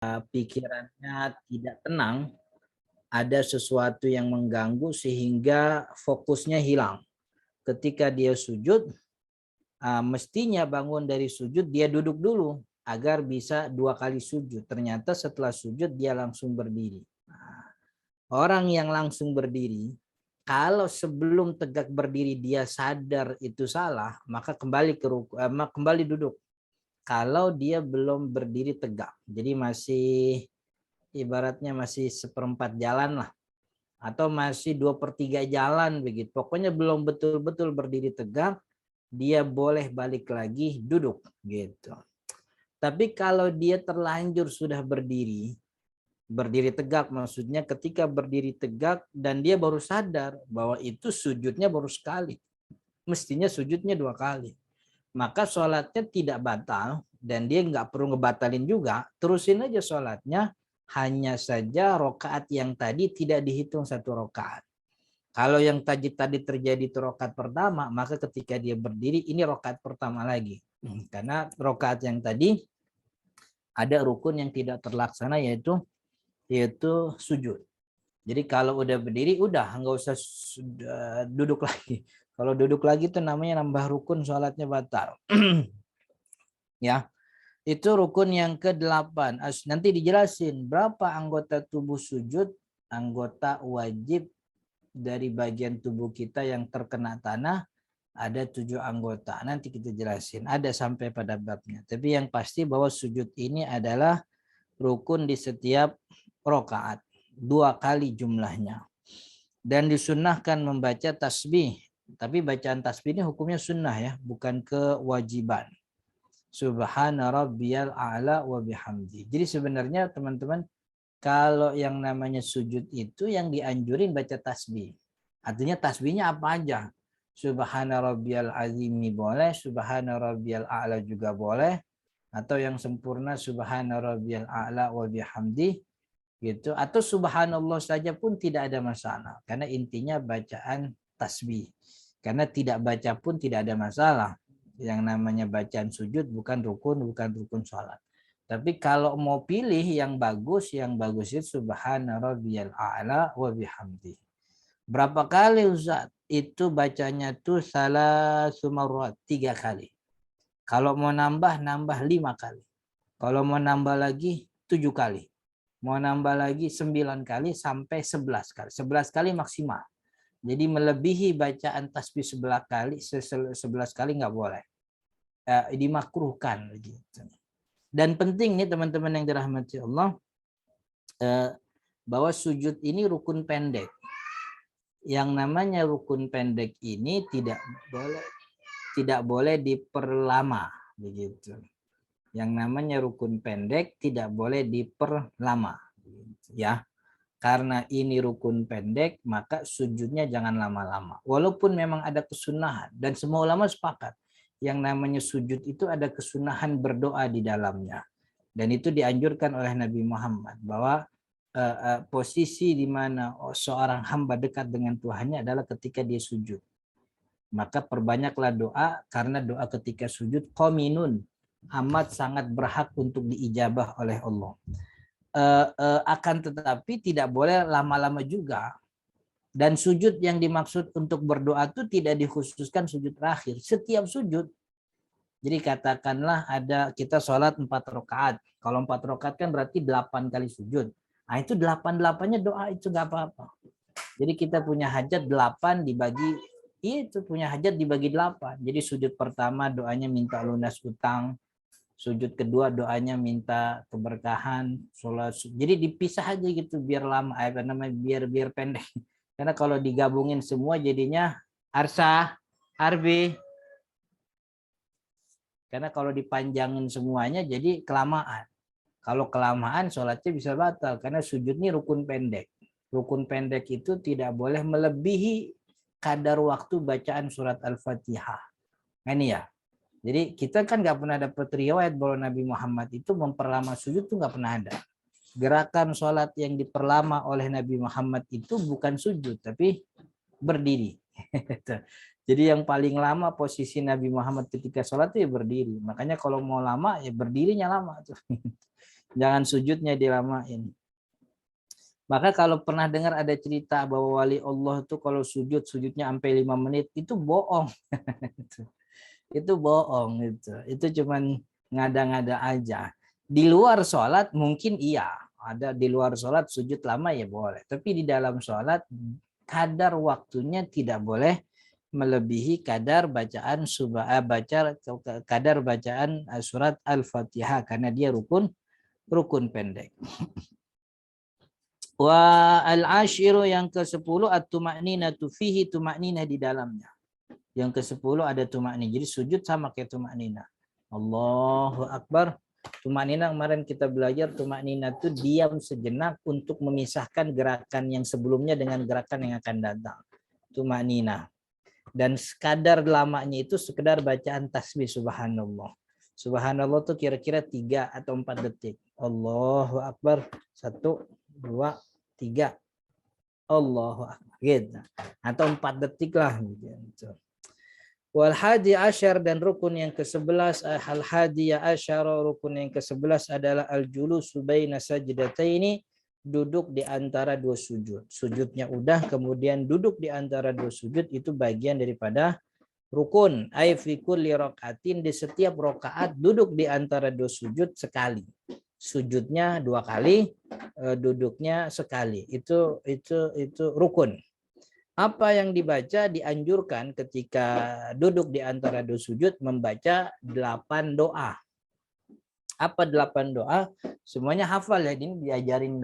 pikirannya tidak tenang, ada sesuatu yang mengganggu sehingga fokusnya hilang. Ketika dia sujud, mestinya bangun dari sujud dia duduk dulu agar bisa 2 kali sujud. Ternyata setelah sujud dia langsung berdiri. Orang yang langsung berdiri, kalau sebelum tegak berdiri dia sadar itu salah, maka kembali duduk. Kalau dia belum berdiri tegak, jadi masih ibaratnya masih 1/4 jalan lah, atau masih 2/3 jalan begitu. Pokoknya belum betul-betul berdiri tegak, dia boleh balik lagi duduk gitu. Tapi kalau dia terlanjur sudah berdiri tegak, maksudnya ketika berdiri tegak dan dia baru sadar bahwa itu sujudnya baru sekali, mestinya sujudnya 2 kali, maka sholatnya tidak batal dan dia nggak perlu ngebatalin juga, terusin aja sholatnya, hanya saja rokaat yang tadi tidak dihitung 1 rokaat. Kalau yang tadi terjadi itu rokaat pertama, maka ketika dia berdiri ini rokaat pertama lagi, karena rokaat yang tadi ada rukun yang tidak terlaksana yaitu sujud. Jadi kalau udah berdiri udah nggak usah duduk lagi. Kalau duduk lagi itu namanya nambah rukun, sholatnya batal. Ya, itu rukun yang ke-8. Nanti dijelasin berapa anggota tubuh sujud, anggota wajib dari bagian tubuh kita yang terkena tanah. Ada 7 anggota. Nanti kita jelasin. Ada sampai pada babnya. Tapi yang pasti bahwa sujud ini adalah rukun di setiap rokaat. 2 kali jumlahnya. Dan disunnahkan membaca tasbih. Tapi bacaan tasbih ini hukumnya sunnah ya, bukan kewajiban. Subhana rabbiyal a'la wa bihamdi. Jadi sebenarnya teman-teman, kalau yang namanya sujud itu yang dianjurin baca tasbih. Artinya tasbihnya apa aja. Subhana rabbiyal azimi boleh, subhana rabbiyal a'la juga boleh, atau yang sempurna subhana rabbiyal a'la wa bihamdi gitu, atau subhanallah saja pun tidak ada masalah karena intinya bacaan tasbih. Karena tidak baca pun tidak ada masalah. Yang namanya bacaan sujud bukan rukun sholat. Tapi kalau mau pilih yang bagus itu subhana rabbiyal a'la wa bihamdi. Berapa kali Ustaz? Itu bacanya tuh salah sumarat 3 kali. Kalau mau nambah 5 kali. Kalau mau nambah lagi 7 kali. Mau nambah lagi 9 kali sampai 11 kali. 11 kali maksimal. Jadi melebihi bacaan tasbih 11 kali nggak boleh. Dimakruhkan gitu. Dan penting nih teman-teman yang dirahmati Allah, bahwa sujud ini rukun pendek. Yang namanya rukun pendek ini tidak boleh diperlama begitu. Yang namanya rukun pendek tidak boleh diperlama ya. Karena ini rukun pendek, maka sujudnya jangan lama-lama. Walaupun memang ada kesunahan dan semua ulama sepakat yang namanya sujud itu ada kesunahan berdoa di dalamnya. Dan itu dianjurkan oleh Nabi Muhammad bahwa posisi di mana seorang hamba dekat dengan Tuhannya adalah ketika dia sujud. Maka perbanyaklah doa, karena doa ketika sujud qaminun, amat sangat berhak untuk diijabah oleh Allah. Akan tetapi tidak boleh lama-lama juga. Dan sujud yang dimaksud untuk berdoa itu tidak dikhususkan sujud terakhir, setiap sujud. Jadi katakanlah kita sholat 4 rakaat. Kalau 4 rakaat kan berarti 8 kali sujud. Nah itu 8-8-nya doa, itu nggak apa-apa. Jadi kita punya hajat 8 dibagi, itu punya hajat dibagi 8. Jadi sujud pertama doanya minta lunas utang, sujud kedua doanya minta keberkahan, sholat. Jadi dipisah aja gitu biar lama, biar pendek. Karena kalau digabungin semua jadinya Arbi. Karena kalau dipanjangin semuanya jadi kelamaan. Kalau kelamaan sholatnya bisa batal karena sujud ini rukun pendek. Rukun pendek itu tidak boleh melebihi kadar waktu bacaan surat Al-Fatihah. Nah, ini ya. Jadi kita kan nggak pernah dapat riwayat bahwa Nabi Muhammad itu memperlama sujud, tuh nggak pernah ada. Gerakan sholat yang diperlama oleh Nabi Muhammad itu bukan sujud, tapi berdiri. Jadi yang paling lama posisi Nabi Muhammad ketika sholat itu ya berdiri. Makanya kalau mau lama ya berdirinya lama tuh. Jangan sujudnya dilamain. Maka kalau pernah dengar ada cerita bahwa wali Allah tuh kalau sujudnya sampai 5 menit, itu bohong. Itu bohong itu. Itu cuman ngada-ngada aja. Di luar sholat mungkin iya. Ada di luar sholat sujud lama ya boleh. Tapi di dalam sholat kadar waktunya tidak boleh melebihi kadar bacaan kadar bacaan surat Al-Fatihah karena dia rukun pendek. Wa al-ashiru yang ke-10 at-tuma'ninatu fihi, tuma'ninah di dalamnya. Yang ke-10 ada tuma'ninah. Jadi sujud sama kayak tuma'ninah. Allahu Akbar. Tuma'ninah kemarin kita belajar tuma'ninah itu diam sejenak untuk memisahkan gerakan yang sebelumnya dengan gerakan yang akan datang. Tuma'ninah. Dan sekadar lamanya itu sekedar bacaan tasbih subhanallah. Subhanallah itu kira-kira 3 atau 4 detik. Allahu Akbar. 1, 2, 3. Allahu Akbar. Gitu. Atau 4 detik lah. Gitu. Wal hadi asyar, dan rukun yang ke-11, al hadi asyar, rukun yang ke-11 adalah al julusu baina sajdataini, duduk di antara dua sujud. Sujudnya udah kemudian duduk di antara dua sujud, itu bagian daripada rukun. Ai fi kulli rakaatin, di setiap rakaat duduk di antara dua sujud sekali. Sujudnya 2 kali, duduknya sekali. Itu rukun. Apa yang dibaca dianjurkan ketika duduk di antara dua sujud membaca 8 doa. Apa 8 doa? Semuanya hafal ya, ini diajarin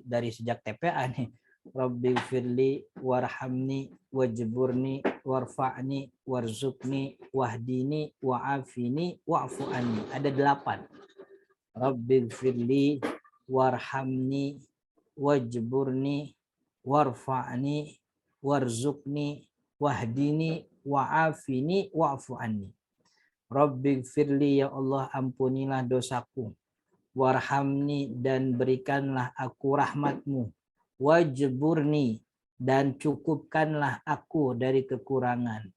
dari sejak TPA nih. Rabbi firli warhamni wajburni warfa'ni warzuqni wahdini wa'afini wa'fu anni. Ada 8. Rabbi firli warhamni wajburni warfa'ni warzuqni wahdini wa'afini wa'fu anni. Rabbi firli, ya Allah ampunilah dosaku, warhamni, dan berikanlah aku rahmatmu, wajburni, dan cukupkanlah aku dari kekurangan,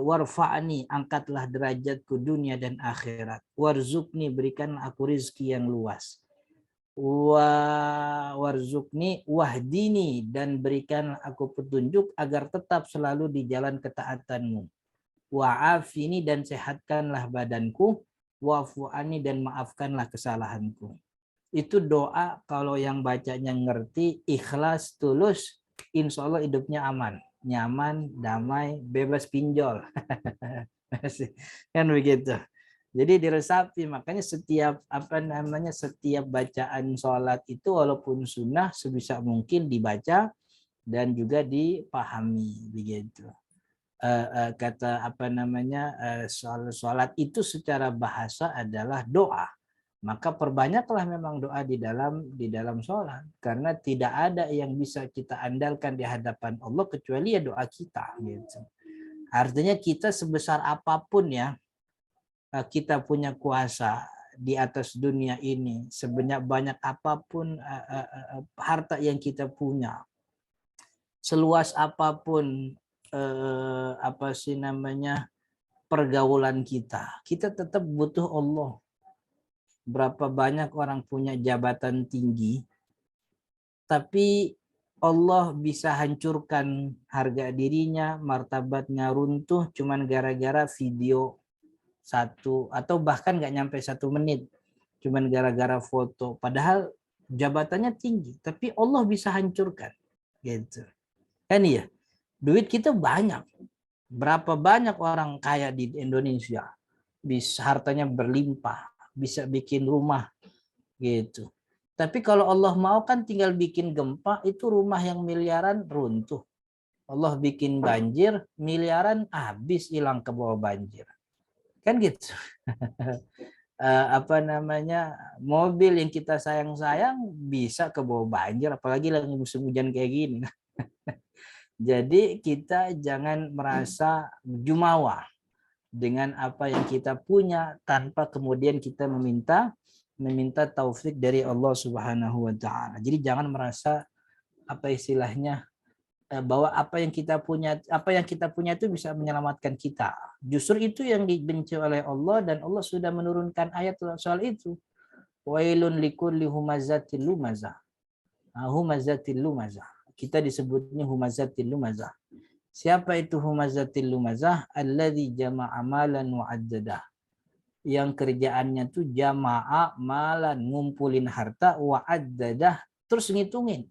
warfa'ni, angkatlah derajatku dunia dan akhirat, warzuqni, berikanlah aku rizki yang luas, warzukni wahdini, dan berikan aku petunjuk agar tetap selalu di jalan ketaatanmu, wa'afini, dan sehatkanlah badanku, wa'fu'ani, dan maafkanlah kesalahanku. Itu doa kalau yang bacanya ngerti, ikhlas, tulus, insya Allah hidupnya aman, nyaman, damai, bebas pinjol. Kan begitu. Jadi diresapi, makanya setiap setiap bacaan sholat itu walaupun sunnah sebisa mungkin dibaca dan juga dipahami begitu. Kata sholat itu secara bahasa adalah doa. Maka perbanyaklah memang doa di dalam sholat, karena tidak ada yang bisa kita andalkan di hadapan Allah kecuali ya doa kita gitu. Artinya kita sebesar apapun ya, kita punya kuasa di atas dunia ini, sebanyak apapun harta yang kita punya, seluas apapun pergaulan kita tetap butuh Allah. Berapa banyak orang punya jabatan tinggi, tapi Allah bisa hancurkan harga dirinya, martabatnya runtuh cuman gara-gara video 1 atau bahkan nggak nyampe 1 menit, cuman gara-gara foto, padahal jabatannya tinggi, tapi Allah bisa hancurkan gitu kan. Iya, duit kita banyak, berapa banyak orang kaya di Indonesia, bisa hartanya berlimpah, bisa bikin rumah gitu, tapi kalau Allah mau kan tinggal bikin gempa, itu rumah yang miliaran runtuh. Allah bikin banjir, miliaran habis, hilang ke bawah banjir. Kan gitu. Mobil yang kita sayang-sayang bisa ke bawah banjir, apalagi lagi musim hujan kayak gini. Jadi kita jangan merasa jumawa dengan apa yang kita punya tanpa kemudian kita meminta taufik dari Allah Subhanahu wa taala. Jadi jangan merasa bahwa apa yang kita punya itu bisa menyelamatkan kita. Justru itu yang dibenci oleh Allah, dan Allah sudah menurunkan ayat soal itu. Wailun likulli humazatil lumazah. Humazatil lumazah. Kita disebutnya humazatil lumazah. Siapa itu humazatil lumazah? Alladzi jama'a malan wa addadah. Yang kerjaannya tuh jama'a malan, ngumpulin harta, wa addadah, terus ngitungin.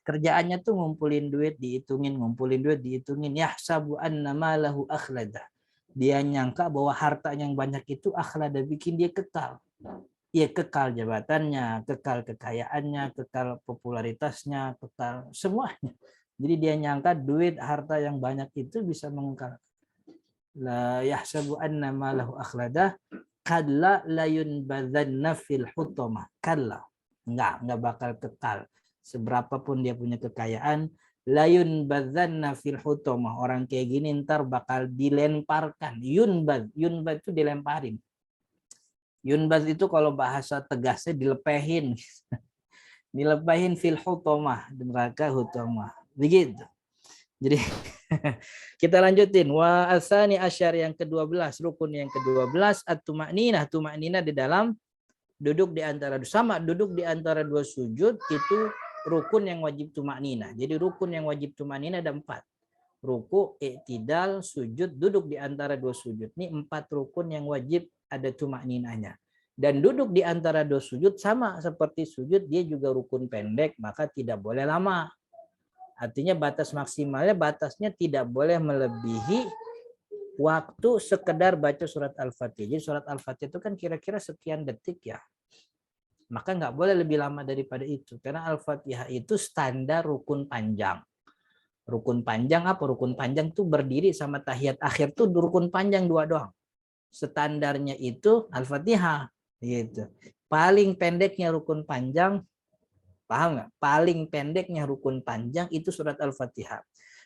Kerjaannya tuh ngumpulin duit, dihitungin, ngumpulin duit, dihitungin. Yahsabu anna malahu akhladah. Dia nyangka bahwa harta yang banyak itu akhladah, bikin dia kekal. Ya kekal jabatannya, kekal kekayaannya, kekal popularitasnya, kekal semuanya. Jadi dia nyangka duit, harta yang banyak itu bisa mengekal. La yahsabu anna malahu akhladah, kalla la yunbadzanna fil hutamah. Kalla. Enggak bakal kekal. Seberapapun dia punya kekayaan, la yunbadzanna fil hutamah. Orang kayak gini ntar bakal dilemparkan. Yunbad itu dilemparin. Yunbaz itu kalau bahasa tegasnya dilepehin. Dilepehin fil hutamah, neraka hutamah. Begitu. Jadi kita lanjutin. Wa asani asyar yang ke-12, rukun yang ke-12 at-tuma'ninah. Tuma'ninah di dalam duduk di antara dua sujud itu rukun yang wajib tuma'ninah. Jadi rukun yang wajib tuma'ninah ada 4. Ruku, i'tidal, sujud, duduk di antara dua sujud. Ini 4 rukun yang wajib ada tuma'ninahnya. Dan duduk di antara dua sujud sama seperti sujud, dia juga rukun pendek, maka tidak boleh lama. Artinya batas maksimalnya, batasnya tidak boleh melebihi waktu sekedar baca surat Al-Fatihah. Jadi surat Al-Fatihah itu kan kira-kira sekian detik ya. Maka nggak boleh lebih lama daripada itu. Karena Al-Fatihah itu standar rukun panjang. Rukun panjang apa? Rukun panjang tuh berdiri sama tahiyat akhir tuh rukun panjang 2 doang. Standarnya itu Al-Fatihah gitu. Paling pendeknya rukun panjang, paham nggak? Paling pendeknya rukun panjang itu surat Al-Fatihah.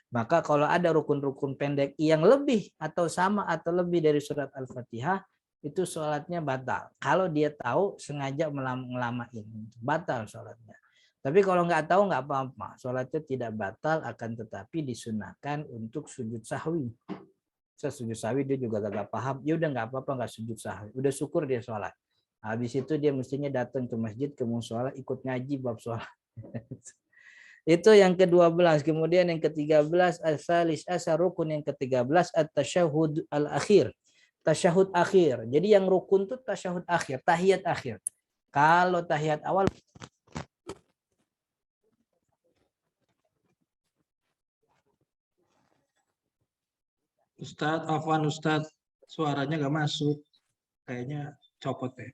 Maka kalau ada rukun-rukun pendek yang lebih atau sama atau lebih dari surat Al-Fatihah, itu sholatnya batal. Kalau dia tahu sengaja ngelamain, batal sholatnya. Tapi kalau nggak tahu nggak apa-apa, sholatnya tidak batal, akan tetapi disunahkan untuk sujud sahwi. Sujud sahwi dia juga gak paham, ya udah nggak apa-apa, nggak sujud sahwi, udah syukur dia sholat. Habis itu dia mestinya datang ke masjid, ke musola, ikut ngaji bab sholat. Itu yang ke-12. Kemudian yang ke-13 as-salis asar, rukun yang ke-13 at-tasyahud al-akhir. Tasyahud akhir. Jadi yang rukun itu tasyahud akhir, tahiyat akhir. Kalau tahiyat awal Ustadz, Afwan Ustadz, suaranya nggak masuk. Kayaknya copot deh.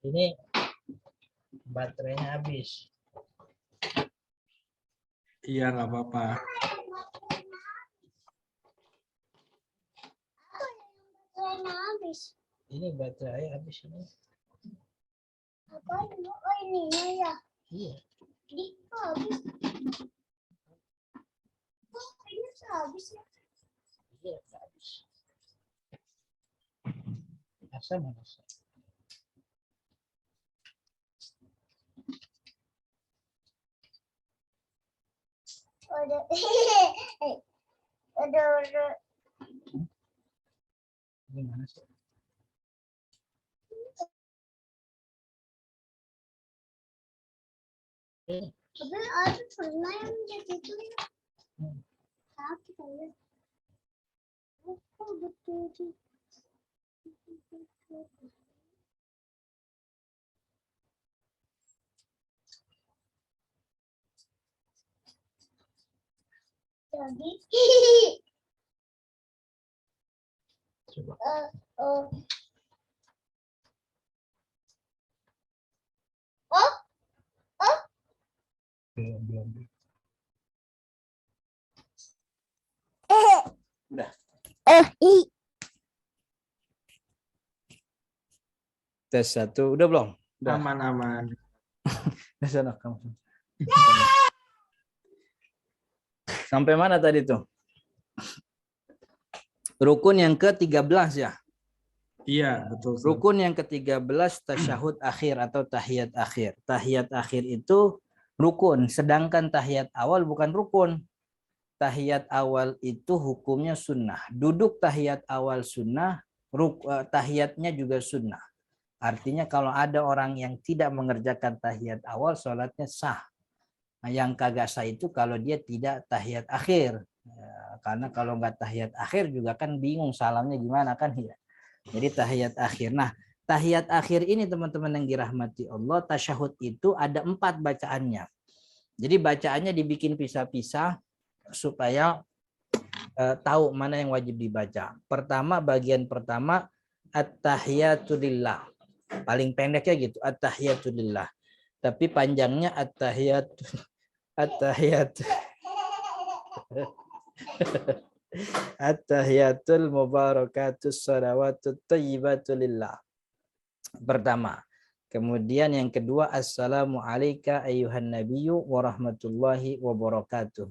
Ini baterainya habis. Iya, nggak apa-apa. Ini baterai habis ini. Apa ini? Oh ininya ya? Iya. Ini habis. Oh, ini habis ya? Iya, habis. Asal mana? Ada. Ini mana sih? Tapi ada pernah yang jadi itu ya? Tapi kayaknya. Oh betul sih. Jadi. Coba. Oh. Belum. Udah. Tes 1. Udah belum? Udah. Aman. Sana kamu. Sampai mana tadi tuh? Rukun yang ke-13 ya. Iya, betul. Ustaz. Rukun yang ke-13 tasyahud akhir atau tahiyat akhir. Tahiyat akhir itu rukun, sedangkan tahiyat awal bukan rukun. Tahiyat awal itu hukumnya sunnah. Duduk tahiyat awal sunnah, tahiyatnya juga sunnah. Artinya kalau ada orang yang tidak mengerjakan tahiyat awal, sholatnya sah. Nah, yang kagak sah itu kalau dia tidak tahiyat akhir. Ya, karena kalau nggak tahiyat akhir juga kan bingung salamnya gimana kan ya. Jadi tahiyat akhir. Nah, tahiyat akhir ini teman-teman yang dirahmati Allah, tasyahud itu ada 4 bacaannya. Jadi bacaannya dibikin pisah-pisah supaya tahu mana yang wajib dibaca. Pertama, bagian pertama at-tahiyatu lillah. Paling pendeknya gitu, at-tahiyatu lillah. Tapi panjangnya at-tahiyatu at-tahiyatul mubarakatus salawatut thayyibatu lillah. Pertama. Kemudian yang kedua, assalamu alayka ayyuhan nabiyyu wa rahmatullahi wa barakatuh.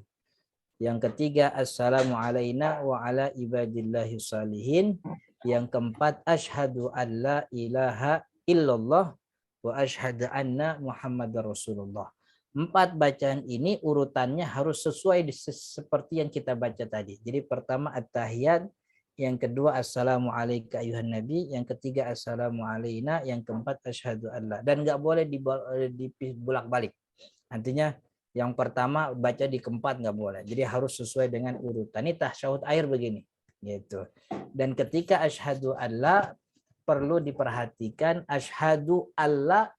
Yang ketiga, assalamu alayna wa ala ibadillahi salihin. Yang keempat, asyhadu an la ilaha illallah wa asyhadu anna Muhammadar Rasulullah. 4 bacaan ini urutannya harus sesuai seperti yang kita baca tadi. Jadi pertama at-tahiyat, yang kedua assalamu alayka ayyuhan nabi, yang ketiga assalamu alayna, yang keempat asyhadu an la. Dan enggak boleh dibolak-balik. Artinya yang pertama baca di keempat nggak boleh. Jadi harus sesuai dengan urutan. Ini tasyahud akhir begini. Gitu. Dan ketika asyhadu alla perlu diperhatikan asyhadu alla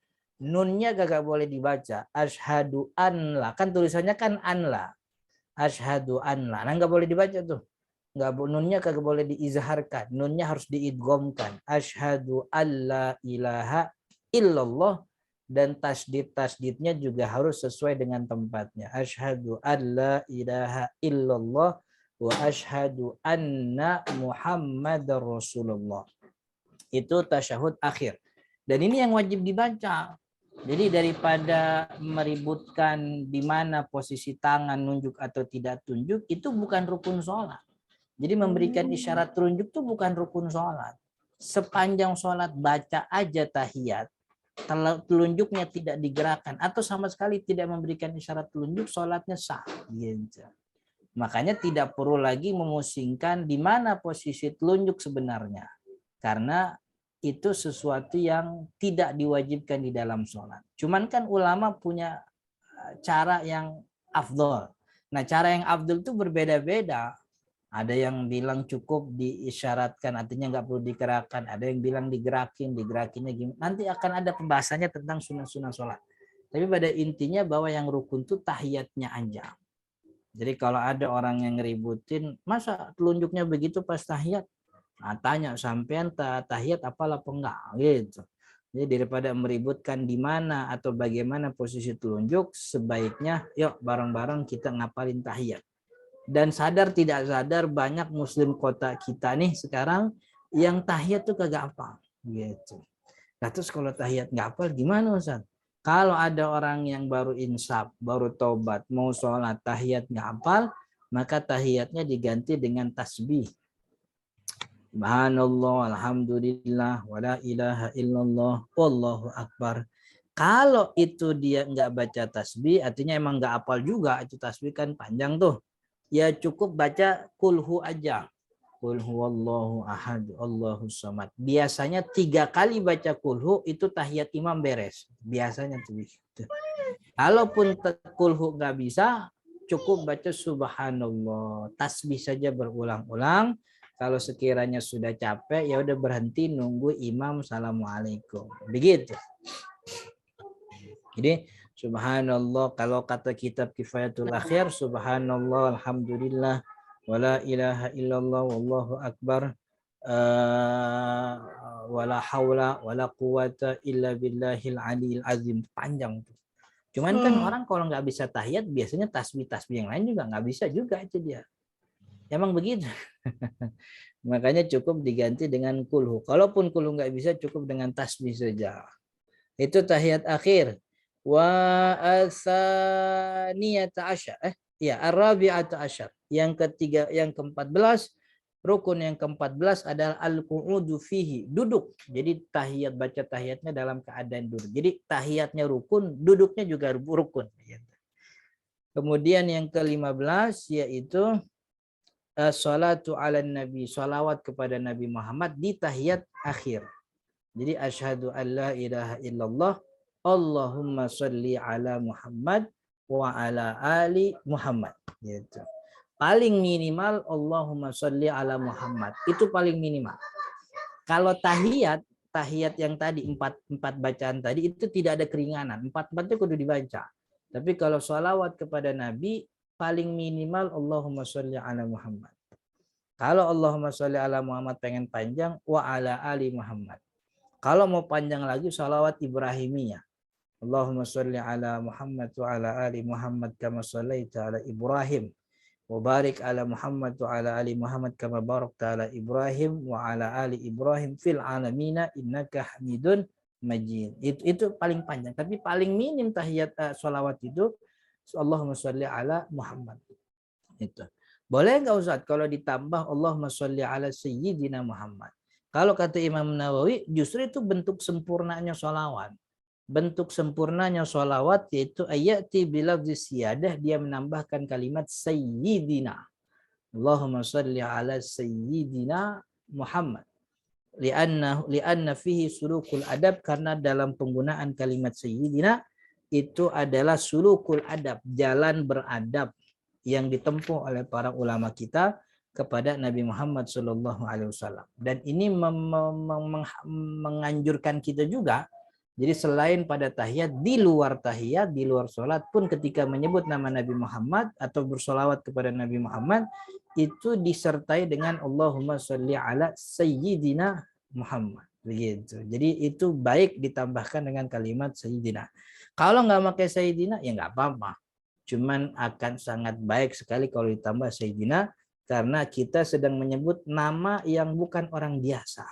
nunnya gak boleh dibaca. Asyhadu anla. Kan tulisannya kan anla. Asyhadu anla. Nah nggak boleh dibaca tuh. Nunnya kagak boleh diizharkan. Nunnya harus diidghamkan. Asyhadu alla ilaha illallah. Dan tasdid-tasdidnya juga harus sesuai dengan tempatnya. Asyhadu alla ilaha illallah wa asyhadu anna Muhammadar Rasulullah. Itu tasyahud akhir. Dan ini yang wajib dibaca. Jadi daripada meributkan di mana posisi tangan nunjuk atau tidak tunjuk, itu bukan rukun sholat. Jadi memberikan isyarat tunjuk itu bukan rukun sholat. Sepanjang sholat baca aja tahiyat, telunjuknya tidak digerakkan atau sama sekali tidak memberikan isyarat telunjuk, sholatnya sah. Gitu. Makanya tidak perlu lagi memusingkan di mana posisi telunjuk sebenarnya. Karena itu sesuatu yang tidak diwajibkan di dalam sholat. Cuman kan ulama punya cara yang afdol. Nah cara yang afdol itu berbeda-beda. Ada yang bilang cukup diisyaratkan, artinya nggak perlu digerakkan. Ada yang bilang digerakinnya gimana. Nanti akan ada pembahasannya tentang sunnah-sunnah sholat. Tapi pada intinya bahwa yang rukun itu tahiyatnya aja. Jadi kalau ada orang yang ngeributin, masa telunjuknya begitu pas tahiyat? Nah, tanya sampean tahiyat apalah apa enggak gitu. Jadi daripada meributkan di mana atau bagaimana posisi telunjuk, sebaiknya yuk bareng-bareng kita ngapalin tahiyat. Dan sadar tidak sadar banyak muslim kota kita nih sekarang yang tahiyat tuh kagak hafal gitu. Nah terus kalau tahiyat nggak hafal gimana Ustaz? Kalau ada orang yang baru insaf, baru tobat, mau sholat tahiyat nggak hafal, maka tahiyatnya diganti dengan tasbih. Subhanallah, alhamdulillah, wala ilaha illallah, wallahu akbar. Kalau itu dia nggak baca tasbih, artinya emang nggak hafal juga, itu tasbih kan panjang tuh. Ya cukup baca kulhu aja. Qul huwallahu ahad, Allahu samad. Biasanya 3 kali baca kulhu itu tahiyat imam beres. Biasanya tuh. Kalaupun kulhu nggak bisa, cukup baca subhanallah. Tasbih saja berulang-ulang. Kalau sekiranya sudah capek, ya udah berhenti nunggu imam assalamualaikum. Begitu. Jadi subhanallah, kalau kata kitab Kifayatul Akhir, subhanallah, alhamdulillah, wala ilaha illallah, wallahu akbar, wala haula wala quwata illa billahil aliyil azim. Panjang tuh. Cuman kan orang kalau nggak bisa tahiyat, biasanya tasbih-tasbih yang lain juga nggak bisa juga itu dia. Emang begitu. Makanya cukup diganti dengan kulhu. Kalaupun kulhu nggak bisa, cukup dengan tasbih saja. Itu tahiyat akhir. Wa asaniyata asyar. Ar-rabi'ata asyar. Yang ketiga, yang ke-14 Rukun yang ke-14 adalah al-qu'udu fihi, duduk. Jadi tahiyat, baca tahiyatnya dalam keadaan duduk. Jadi tahiyatnya rukun, duduknya juga rukun. Kemudian yang ke-15 yaitu salatu ala nabi, salawat kepada Nabi Muhammad di tahiyat akhir. Jadi asyhadu an la ilaha illallah, Allahumma sholli ala Muhammad wa ala ali Muhammad. Gitu. Paling minimal Allahumma sholli ala Muhammad. Itu paling minimal. Kalau tahiyat yang tadi empat bacaan tadi itu tidak ada keringanan. Empat-empatnya kudu dibaca. Tapi kalau sholawat kepada Nabi paling minimal Allahumma sholli ala Muhammad. Kalau Allahumma sholli ala Muhammad pengen panjang, wa ala ali Muhammad. Kalau mau panjang lagi sholawat Ibrahimiyah. Allahumma sholli ala Muhammad wa ala ali Muhammad kama shallaita ala Ibrahim. Wa barik ala Muhammad wa ala ali Muhammad kama barakta ala Ibrahim wa ala ali Ibrahim fil alamina innaka Hamidun Majid. Itu paling panjang. Tapi paling minim tahiyat sholawat itu Allahumma sholli ala Muhammad. Itu. Boleh nggak Ustaz kalau ditambah Allahumma sholli ala Sayyidina Muhammad? Kalau kata Imam Nawawi justru itu bentuk sempurnanya sholawat. Bentuk sempurnanya sholawat yaitu ayati bilafzi siyadah, dia menambahkan kalimat Sayyidina. Allahumma sholli ala Sayyidina Muhammad. Lianna fihi sulukul adab, karena dalam penggunaan kalimat Sayyidina itu adalah sulukul adab, jalan beradab yang ditempuh oleh para ulama kita kepada Nabi Muhammad SAW. Dan ini menganjurkan kita juga. Jadi selain pada tahiyat, di luar sholat pun ketika menyebut nama Nabi Muhammad atau bersolawat kepada Nabi Muhammad, itu disertai dengan Allahumma sholli ala Sayyidina Muhammad. Begitu. Jadi itu baik ditambahkan dengan kalimat Sayyidina. Kalau nggak pakai Sayyidina, ya nggak apa-apa. Cuman akan sangat baik sekali kalau ditambah Sayyidina, karena kita sedang menyebut nama yang bukan orang biasa.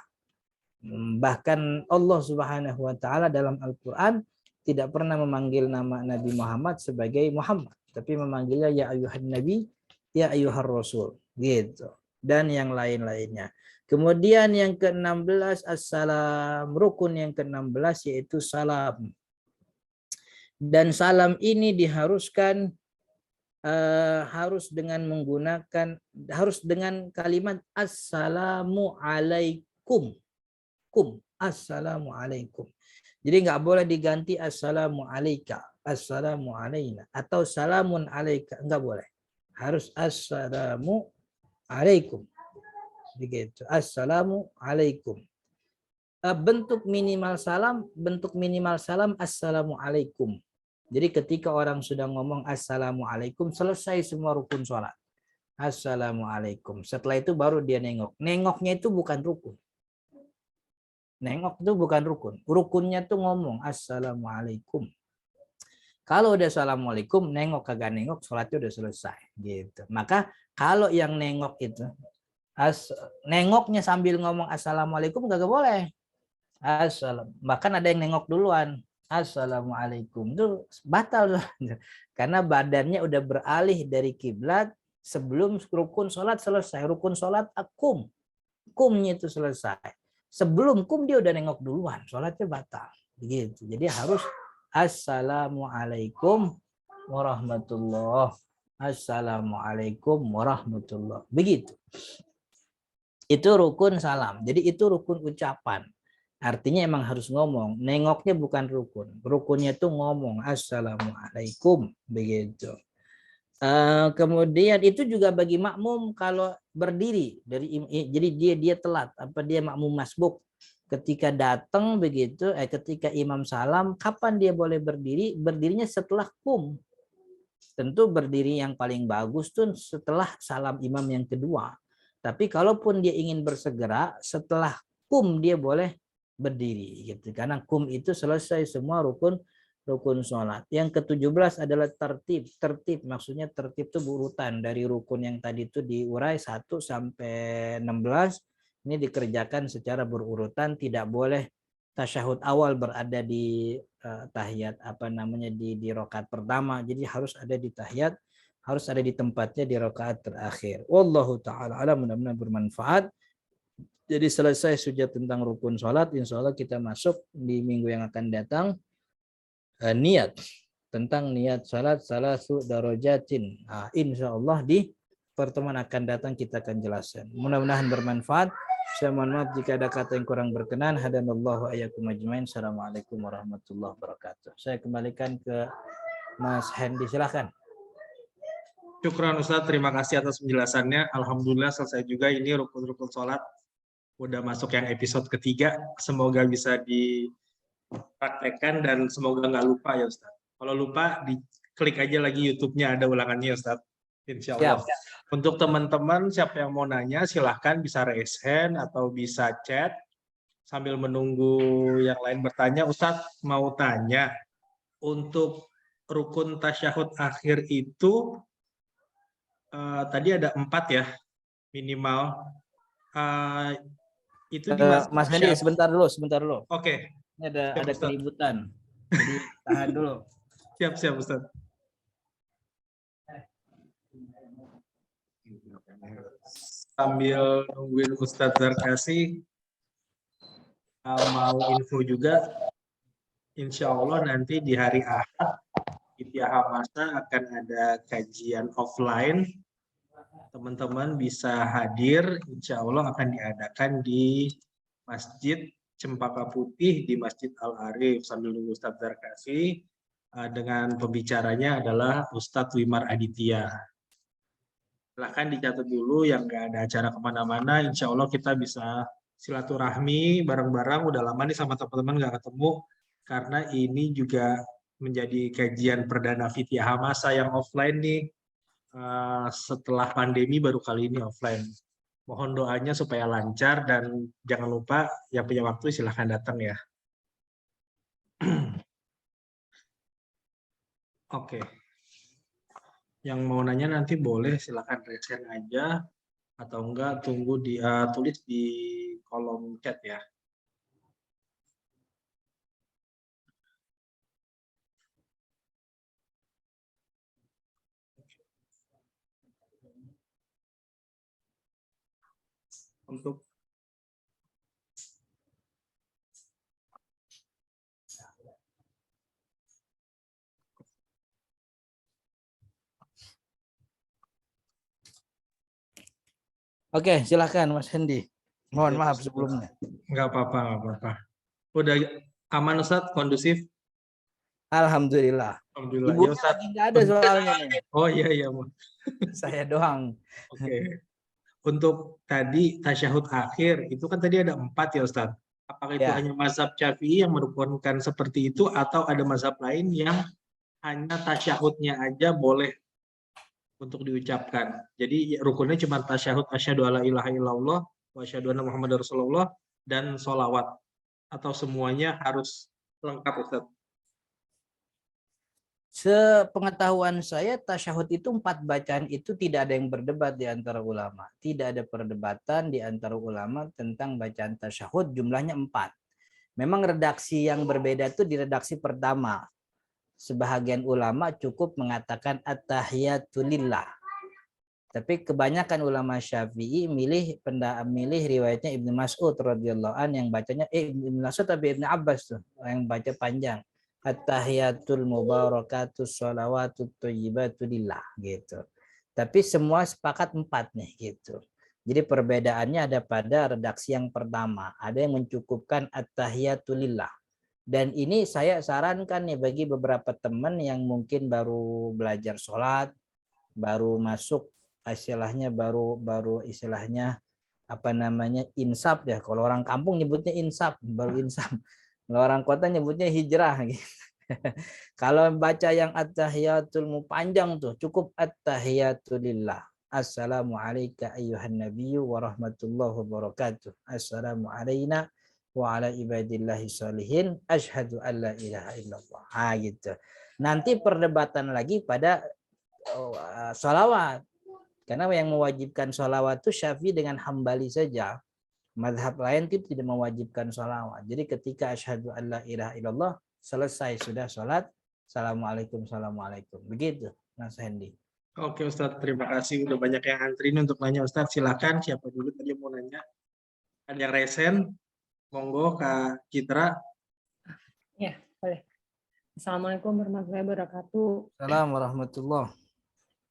Bahkan Allah Subhanahu wa taala dalam Al-Qur'an tidak pernah memanggil nama Nabi Muhammad sebagai Muhammad, tapi memanggilnya ya ayyuhan nabi, ya ayyuhar rasul, gitu. Dan yang lain-lainnya. Kemudian yang ke-16 as-salam, rukun yang ke-16 yaitu salam. Dan salam ini diharuskan harus dengan kalimat assalamu alaikum. Assalamualaikum. Jadi nggak boleh diganti assalamu alaika, assalamu alaina, atau salamun alaika, nggak boleh. Harus assalamu alaikum. Begitu. Assalamu alaikum. Bentuk minimal salam assalamu alaikum. Jadi ketika orang sudah ngomong assalamu alaikum, selesai semua rukun sholat. Assalamu alaikum. Setelah itu baru dia nengok. Nengoknya itu bukan rukun. Nengok itu bukan rukun. Rukunnya tuh ngomong assalamualaikum. Kalau udah assalamualaikum, nengok kagak nengok, sholatnya udah selesai. Gitu. Maka kalau yang nengok itu, nengoknya sambil ngomong assalamualaikum kagak boleh. Bahkan ada yang nengok duluan. Assalamualaikum itu batal. Karena badannya udah beralih dari kiblat sebelum rukun sholat selesai. Rukun sholat akum. Kumnya itu selesai. Sebelum kum dia udah nengok duluan, sholatnya batal. Begitu. Jadi harus assalamualaikum warahmatullah. Assalamualaikum warahmatullah. Begitu. Itu rukun salam. Jadi itu rukun ucapan. Artinya emang harus ngomong. Nengoknya bukan rukun. Rukunnya itu ngomong assalamualaikum. Begitu. Kemudian itu juga bagi makmum kalau berdiri jadi dia telat dia makmum masbuk ketika datang begitu ketika imam salam, kapan dia boleh berdirinya setelah kum. Tentu berdiri yang paling bagus tuh setelah salam imam yang kedua, tapi kalaupun dia ingin bersegera setelah kum dia boleh berdiri gitu, karena kum itu selesai semua rukun sholat. Yang ke-17 adalah tertib. Tertib maksudnya tertib itu urutan dari rukun yang tadi itu diurai 1 sampai 16. Ini dikerjakan secara berurutan, tidak boleh tasyahud awal berada di tahiyat di rakaat pertama. Jadi harus ada di tahiyat harus ada di tempatnya di rakaat terakhir. Wallahu taala alam, mudah-mudahan bermanfaat. Jadi selesai sujud tentang rukun sholat, insya Allah kita masuk di minggu yang akan datang niat tentang niat sholat salasu darajatin. Insya Allah di pertemuan akan datang kita akan jelaskan. Mudah-mudahan bermanfaat. Saya mohon maaf jika ada kata yang kurang berkenan. Hadanallahu ayyakum ajmain. Assalamualaikum warahmatullahi wabarakatuh. Saya kembalikan ke Mas Hendy, silakan. Syukran Ustadz, terima kasih atas penjelasannya. Alhamdulillah selesai juga ini rukun-rukun sholat. Udah masuk yang episode ketiga. Semoga bisa dipraktekkan dan semoga nggak lupa ya Ustadz. Kalau lupa, diklik aja lagi YouTube-nya, ada ulangannya Ustadz. Insya Allah. Untuk teman-teman, siapa yang mau nanya, silahkan bisa raise hand atau bisa chat. Sambil menunggu yang lain bertanya, Ustadz mau tanya, untuk rukun tasyahud akhir itu, tadi ada 4 ya, minimal. Itu di Mas Hendy, sebentar dulu. Oke. Ini ada keributan. Jadi tahan dulu. Siap Ustaz. Sambil nungguin Ustadz Zarkasi, mau info juga, insya Allah nanti di hari Ahad, Iftiah Hamasa akan ada kajian offline. Teman-teman bisa hadir, insya Allah akan diadakan di Masjid Cempaka Putih di Masjid Al-Arif, sambil nunggu Ustadz Zarkasi. Dengan pembicaranya adalah Ustadz Wimar Aditya. Silahkan dicatat dulu yang nggak ada acara kemana-mana. Insya Allah kita bisa silaturahmi bareng-bareng. Udah lama nih sama teman-teman nggak ketemu. Karena ini juga menjadi kajian perdana Fitiyah Hamasa yang offline nih. Setelah pandemi baru kali ini offline. Mohon doanya supaya lancar dan jangan lupa yang punya waktu silahkan datang ya. Oke. Yang mau nanya nanti boleh silahkan raise hand aja atau enggak tunggu tulis di kolom chat ya. Untuk Oke, silakan Mas Hendy. Mohon maaf sebelumnya. Enggak apa-apa. Udah aman Ustadz, kondusif? Alhamdulillah. Alhamdulillah. Ibu Ya, Ustadz. lagi nggak ada soalnya nih. Oh iya. Saya doang. Oke. Untuk tadi tasyahud akhir, itu kan tadi ada 4 ya Ustadz. Apakah itu hanya mazhab Syafi'i yang merukunkan seperti itu atau ada mazhab lain yang hanya tasyahudnya aja boleh untuk diucapkan? Jadi rukunnya cuma tasyahud asyhadu alla ilaha illallah wa asyhadu anna muhammadar rasulullah dan sholawat, atau semuanya harus lengkap Ustaz? Sepengetahuan saya tasyahud itu 4 bacaan itu tidak ada yang berdebat di antara ulama. Tidak ada perdebatan di antara ulama tentang bacaan tasyahud, jumlahnya 4. Memang redaksi yang berbeda itu di redaksi pertama. Sebahagian ulama cukup mengatakan at-tahiyatu lillah. Tapi kebanyakan ulama Syafi'i milih riwayatnya Ibnu Mas'ud radhiyallahu an yang bacanya Ibnu Mas'ud tapi Ibnu Abbas tuh yang baca panjang. At-tahiyatul mubarakatus sholawatut thayyibatu lillah gitu. Tapi semua sepakat 4 nih gitu. Jadi perbedaannya ada pada redaksi yang pertama. Ada yang mencukupkan at-tahiyatu lillah. Dan ini saya sarankan nih bagi beberapa teman yang mungkin baru belajar sholat, baru masuk istilahnya baru istilahnya apa namanya insaf ya. Kalau orang kampung nyebutnya insaf, baru insaf. Kalau orang kota nyebutnya hijrah gitu. Kalau baca yang at-tahiyatul panjang tuh cukup at-tahiyatul lillah. Assalamualaikum ayyuhan nabiyyu wa rahmatullahi wabarakatuh. Assalamu alayna wa ala ibadillahi sholihin. Asyhadu an la ilaha illallah. Gitu. Nanti perdebatan lagi pada sholawat. Karena yang mewajibkan sholawat itu Syafi'i dengan Hambali saja. Mazhab lain itu tidak mewajibkan sholawat. Jadi ketika asyhadu an la ilaha illallah selesai sudah sholat, assalamualaikum. Begitu Mas Hendy. Oke Ustadz, terima kasih. Udah banyak yang antri nih untuk nanya Ustadz. Silakan siapa dulu tadi yang mau nanya. Ada yang resen, monggo Kak Citra. Ya, boleh. Assalamualaikum warahmatullahi wabarakatuh. Assalamualaikum warahmatullahi.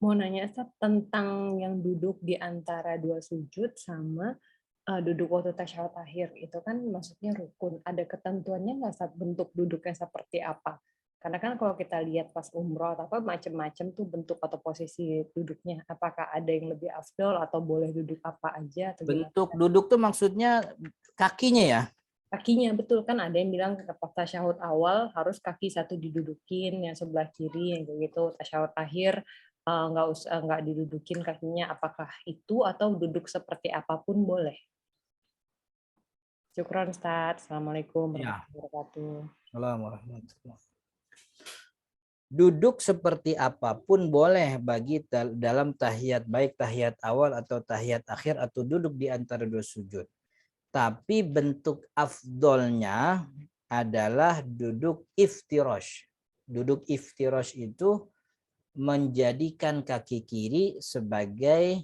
Mau nanya Ustaz tentang yang duduk di antara dua sujud sama duduk waktu tasyahud akhir. Itu kan maksudnya rukun. Ada ketentuannya nggak Ustaz bentuk duduknya seperti apa? Karena kan kalau kita lihat pas umroh atau apa macam-macam tuh bentuk atau posisi duduknya. Apakah ada yang lebih afdol atau boleh duduk apa aja atau gimana? Bentuk duduk tuh maksudnya kakinya ya? Kakinya betul kan ada yang bilang pas tasyahud awal harus kaki satu didudukin, yang sebelah kiri yang kayak gitu. Tasyahud akhir nggak didudukin kakinya. Apakah itu atau duduk seperti apapun boleh? Syukron Ustaz. Assalamualaikum Ya. warahmatullahi wabarakatuh. Assalamualaikum warahmatullahi. Duduk seperti apapun boleh bagi dalam tahiyat, baik tahiyat awal atau tahiyat akhir atau duduk di antara dua sujud. Tapi bentuk afdolnya adalah duduk iftirash. Duduk iftirash itu menjadikan kaki kiri sebagai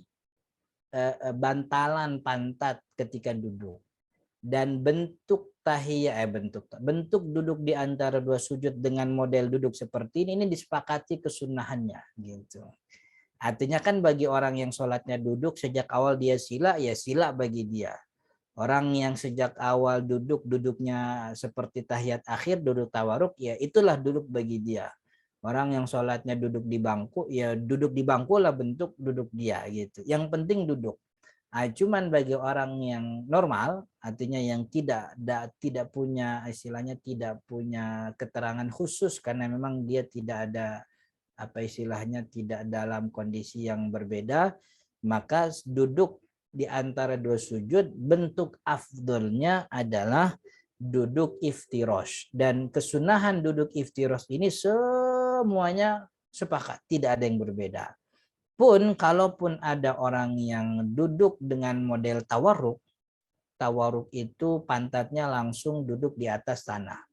bantalan pantat ketika duduk. Dan bentuk bentuk duduk di antara dua sujud dengan model duduk seperti ini disepakati kesunahannya gitu. Artinya kan bagi orang yang sholatnya duduk sejak awal dia sila, ya sila bagi dia. Orang yang sejak awal duduknya seperti tahiyat akhir, duduk tawaruk, ya itulah duduk bagi dia. Orang yang sholatnya duduk di bangku, ya duduk di bangku lah bentuk duduk dia gitu. Yang penting duduk. Cuman bagi orang yang normal, artinya yang tidak punya istilahnya tidak punya keterangan khusus karena memang dia tidak ada istilahnya tidak dalam kondisi yang berbeda, maka duduk di antara dua sujud bentuk afdolnya adalah duduk iftirash, dan kesunahan duduk iftirash ini semuanya sepakat, tidak ada yang berbeda. Pun kalaupun ada orang yang duduk dengan model tawarruk itu pantatnya langsung duduk di atas tanah.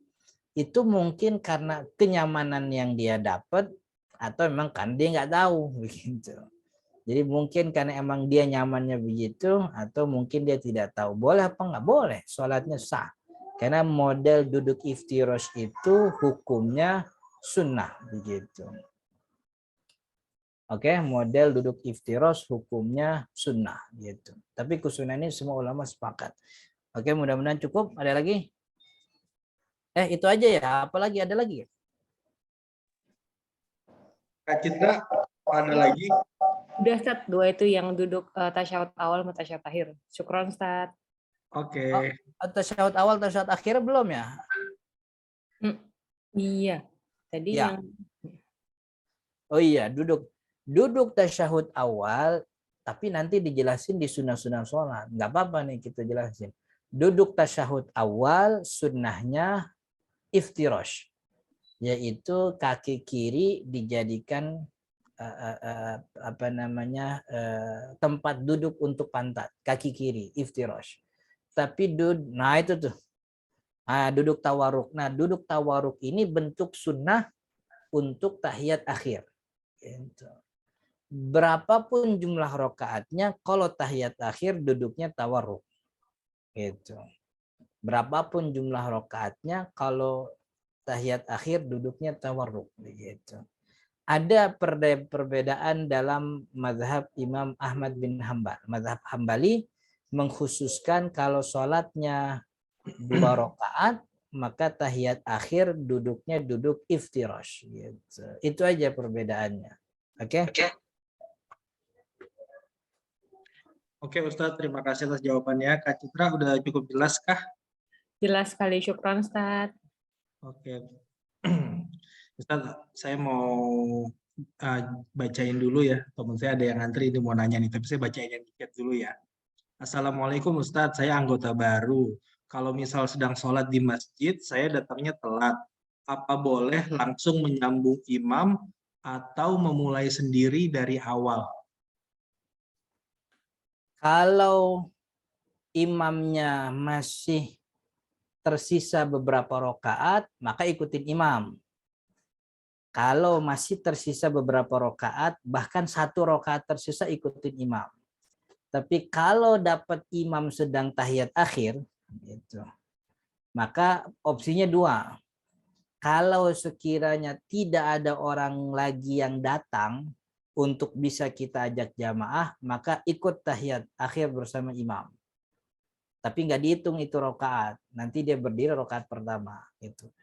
Itu mungkin karena kenyamanan yang dia dapat atau memang kan dia nggak tahu begitu. Jadi mungkin karena emang dia nyamannya begitu atau mungkin dia tidak tahu. Boleh apa nggak boleh, sholatnya sah. Karena model duduk iftirash itu hukumnya sunnah begitu. Oke, model duduk iftirash hukumnya sunnah gitu. Tapi kesunahan ini semua ulama sepakat. Oke, mudah-mudahan cukup. Ada lagi? Itu aja ya. Apalagi ada lagi? Kak Citra, ada lagi? Udah Ustaz, dua itu yang duduk tasyahud awal sama tasyahud akhir. Syukron Ustaz. Oke. Tasyahud awal, tasyahud akhir belum ya? Iya. Tadi Ya. yang Oh iya, duduk tasyahud awal, tapi nanti dijelasin di sunnah-sunnah sholat. Nggak apa-apa nih kita jelasin. Duduk tasyahud awal sunnahnya iftirash, yaitu kaki kiri dijadikan tempat duduk untuk pantat, kaki kiri iftirash. Tapi nah itu tuh. Duduk tawaruk. Nah, duduk tawaruk ini bentuk sunnah untuk tahiyat akhir. Gitu. Berapapun jumlah rokaatnya, kalau tahiyat akhir duduknya tawarruk. Gitu. Berapapun jumlah rokaatnya, kalau tahiyat akhir duduknya tawarruk. Gitu. Ada perbedaan dalam mazhab Imam Ahmad bin Hambal. Mazhab Hambali mengkhususkan kalau sholatnya 2 rokaat, maka tahiyat akhir duduknya duduk iftirash. Gitu. Itu aja perbedaannya. Oke. Oke Ustadz, terima kasih atas jawabannya. Kak Citra, udah cukup jelas kah? jelas sekali. Syukron Ustaz. Oke. Ustadz, saya mau bacain dulu ya. Teman saya ada yang ngantri ini mau nanya nih, tapi saya bacain yang di chat dulu ya. Assalamualaikum Ustadz, saya anggota baru. Kalau misal sedang sholat di masjid, saya datangnya telat. Apa boleh langsung menyambung imam atau memulai sendiri dari awal? Kalau imamnya masih tersisa beberapa rakaat, maka ikutin imam. Kalau masih tersisa beberapa rakaat, bahkan 1 rakaat tersisa ikutin imam. Tapi kalau dapat imam sedang tahiyat akhir, gitu, maka opsinya 2. Kalau sekiranya tidak ada orang lagi yang datang untuk bisa kita ajak jamaah, maka ikut tahiyat akhir bersama imam. Tapi nggak dihitung itu rakaat. Nanti dia berdiri rakaat pertama. Gitu.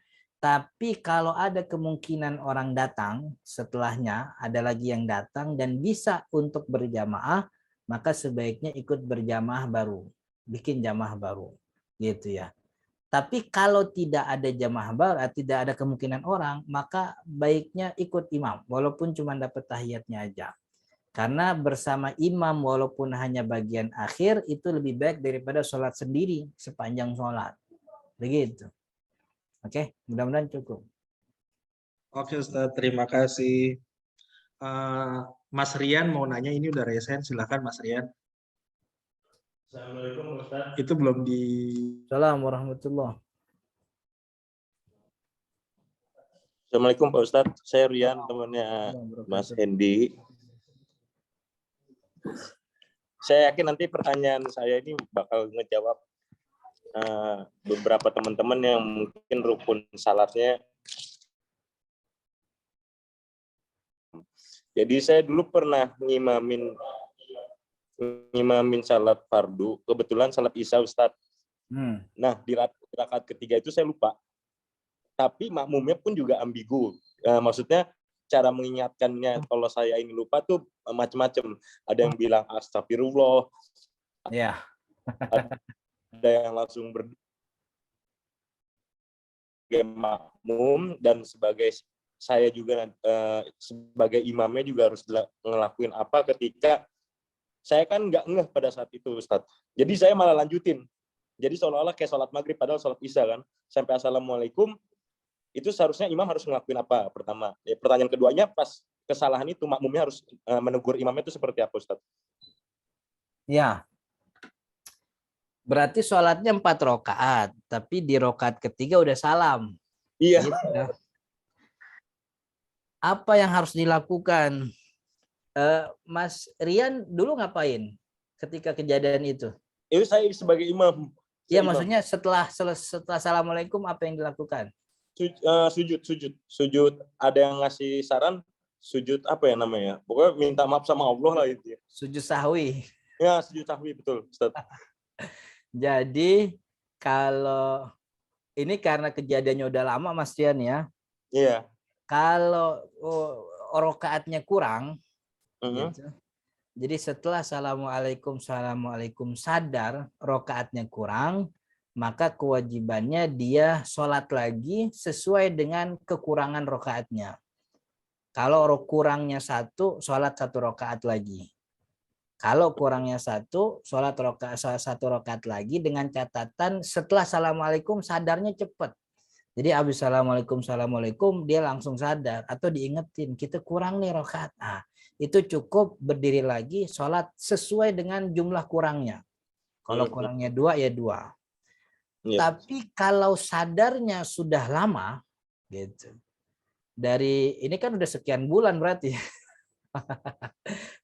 Tapi kalau ada kemungkinan orang datang setelahnya, ada lagi yang datang dan bisa untuk berjamaah, maka sebaiknya ikut berjamaah baru. Bikin jamaah baru. Gitu ya. Tapi kalau tidak ada jamaah baru, tidak ada kemungkinan orang, maka baiknya ikut imam, walaupun cuma dapat tahiyatnya aja. Karena bersama imam walaupun hanya bagian akhir, itu lebih baik daripada sholat sendiri sepanjang sholat. Begitu. Oke, mudah-mudahan cukup. Oke Ustaz, terima kasih. Mas Rian mau nanya, ini udah resen, silakan Mas Rian. Assalamualaikum Ustaz. Itu belum di... Assalamualaikum warahmatullahi. Assalamualaikum Pak Ustadz, saya Rian, temannya Mas Hendy. Saya yakin nanti pertanyaan saya ini bakal ngejawab beberapa teman-teman yang mungkin rukun salatnya. Jadi saya dulu pernah ngimamin salat fardu, kebetulan salat isya Ustadz. Nah di rakaat ketiga itu saya lupa. Tapi makmumnya pun juga ambigu. Maksudnya cara mengingatkannya kalau saya ini lupa tuh macam-macam. Ada yang bilang astagfirullah. Ya. Ada yang langsung makmum, dan sebagai saya juga sebagai imamnya juga harus ngelakuin apa ketika saya kan nggak ngeh pada saat itu Ustadz. Jadi saya malah lanjutin. Jadi seolah-olah kayak sholat maghrib padahal sholat isya kan. Sampai assalamualaikum. Itu seharusnya imam harus ngelakuin apa pertama. Pertanyaan keduanya, pas kesalahan itu makmumnya harus menegur imamnya itu seperti apa Ustaz? Ya. Berarti sholatnya 4 rakaat, tapi di rakaat ketiga udah salam. Iya. Gitu ya. Apa yang harus dilakukan? Mas Rian dulu ngapain ketika kejadian itu? Itu saya sebagai imam. Iya, maksudnya setelah assalamualaikum apa yang dilakukan? Sujud. Ada yang ngasih saran sujud apa ya namanya? Pokoknya minta maaf sama Allah lah itu. Sujud sahwi. Ya, sujud sahwi, betul Ustaz. Jadi kalau ini karena kejadiannya udah lama Mas Rian ya. Iya. Kalau rakaatnya kurang, gitu. Jadi setelah assalamualaikum sadar rakaatnya kurang, maka kewajibannya dia sholat lagi sesuai dengan kekurangan rakaatnya. Kalau kurangnya 1, sholat 1 rakaat lagi. Kalau kurangnya 1, sholat 1 rakaat lagi dengan catatan setelah assalamualaikum sadarnya cepat. Jadi habis assalamualaikum dia langsung sadar atau diingetin kita kurang nih rakaat. Nah, itu cukup berdiri lagi sholat sesuai dengan jumlah kurangnya. Kalau kurangnya 2 ya 2. Tapi kalau sadarnya sudah lama, gitu. Dari ini kan udah sekian bulan berarti,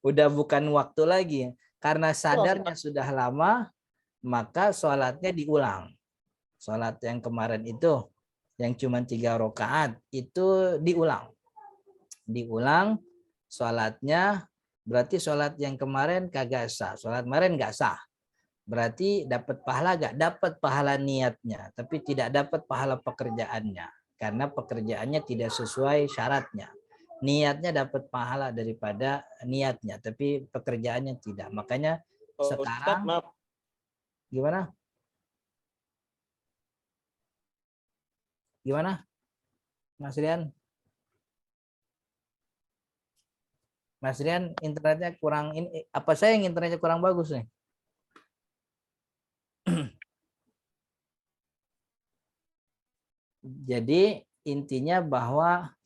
udah bukan waktu lagi. Karena sadarnya sudah lama, maka sholatnya diulang. Sholat yang kemarin itu, yang cuma 3 rakaat itu diulang. Diulang sholatnya, berarti sholat yang kemarin kagak sah. Sholat kemarin nggak sah. Berarti dapat pahala gak? Dapat pahala niatnya, tapi tidak dapat pahala pekerjaannya. Karena pekerjaannya tidak sesuai syaratnya. Niatnya dapat pahala daripada niatnya, tapi pekerjaannya tidak. Makanya sekarang, Ustaz, gimana? Gimana, Mas Rian? Mas Rian, internetnya kurang, ini apa saya yang internetnya kurang bagus nih? Jadi intinya bahwa